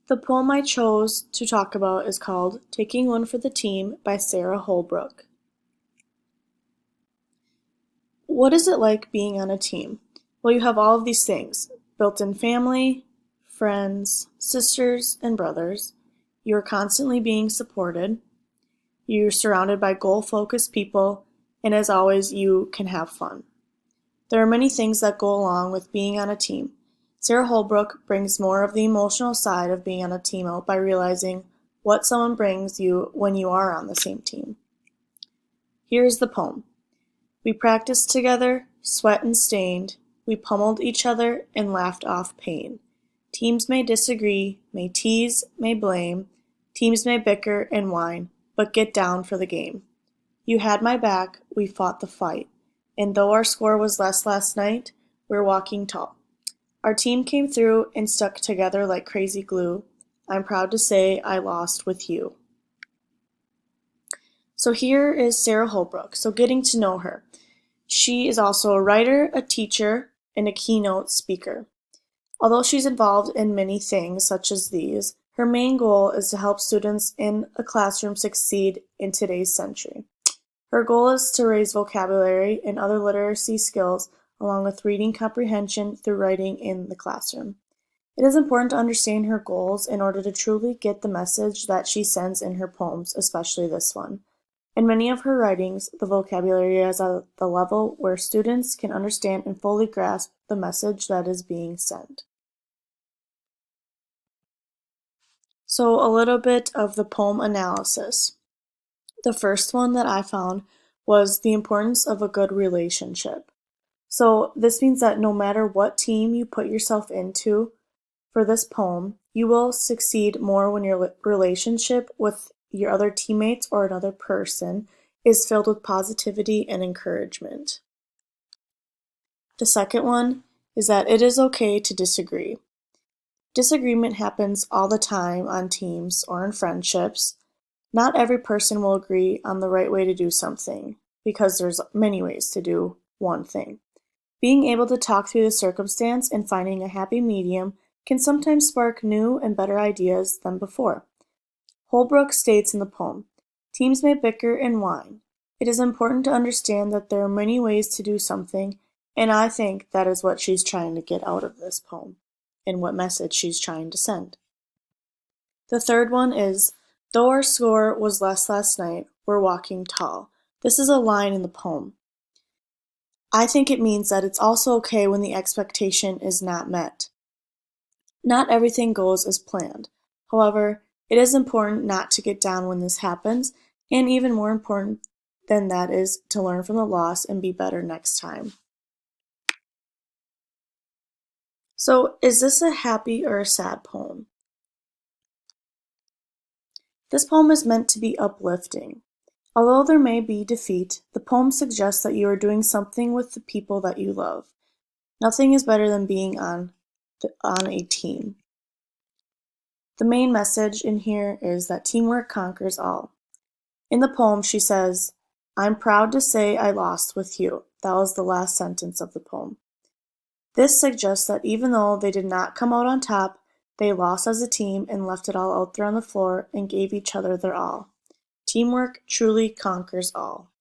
The poem I chose to talk about is called "Taking One for the Team" by Sarah Holbrook. What is it like being on a team? Well, you have all of these things: built-in family, friends, sisters, and brothers. You're constantly being supported. You're surrounded by goal-focused people, and as always, you can have fun. There are many things that go along with being on a team. Sarah Holbrook brings more of the emotional side of being on a team out by realizing what someone brings you when you are on the same team. Here's the poem. We practiced together, sweat and stained. We pummeled each other and laughed off pain. Teams may disagree, may tease, may blame. Teams may bicker and whine, but get down for the game. You had my back, we fought the fight. And though our score was less last night, we're walking tall. Our team came through and stuck together like crazy glue. I'm proud to say I lost with you. So here is Sarah Holbrook. So getting to know her. She is also a writer, a teacher, and a keynote speaker. Although she's involved in many things such as these, her main goal is to help students in a classroom succeed in today's century. Her goal is to raise vocabulary and other literacy skills along with reading comprehension through writing in the classroom. It is important to understand her goals in order to truly get the message that she sends in her poems, especially this one. In many of her writings, the vocabulary is at the level where students can understand and fully grasp the message that is being sent. So a little bit of the poem analysis. The first one that I found was the importance of a good relationship. So this means that no matter what team you put yourself into for this poem, you will succeed more when your relationship with your other teammates or another person is filled with positivity and encouragement. The second one is that it is okay to disagree. Disagreement happens all the time on teams or in friendships. Not every person will agree on the right way to do something, because there's many ways to do one thing. Being able to talk through the circumstance and finding a happy medium can sometimes spark new and better ideas than before. Holbrook states in the poem, teams may bicker and whine. It is important to understand that there are many ways to do something, and I think that is what she's trying to get out of this poem, and what message she's trying to send. The third one is, though our score was less last night, we're walking tall. This is a line in the poem. I think it means that it's also okay when the expectation is not met. Not everything goes as planned. However, it is important not to get down when this happens, and even more important than that is to learn from the loss and be better next time. So, is this a happy or a sad poem? This poem is meant to be uplifting. Although there may be defeat, the poem suggests that you are doing something with the people that you love. Nothing is better than being on a team. The main message in here is that teamwork conquers all. In the poem, she says, I'm proud to say I lost with you. That was the last sentence of the poem. This suggests that even though they did not come out on top, they lost as a team and left it all out there on the floor and gave each other their all. Teamwork truly conquers all.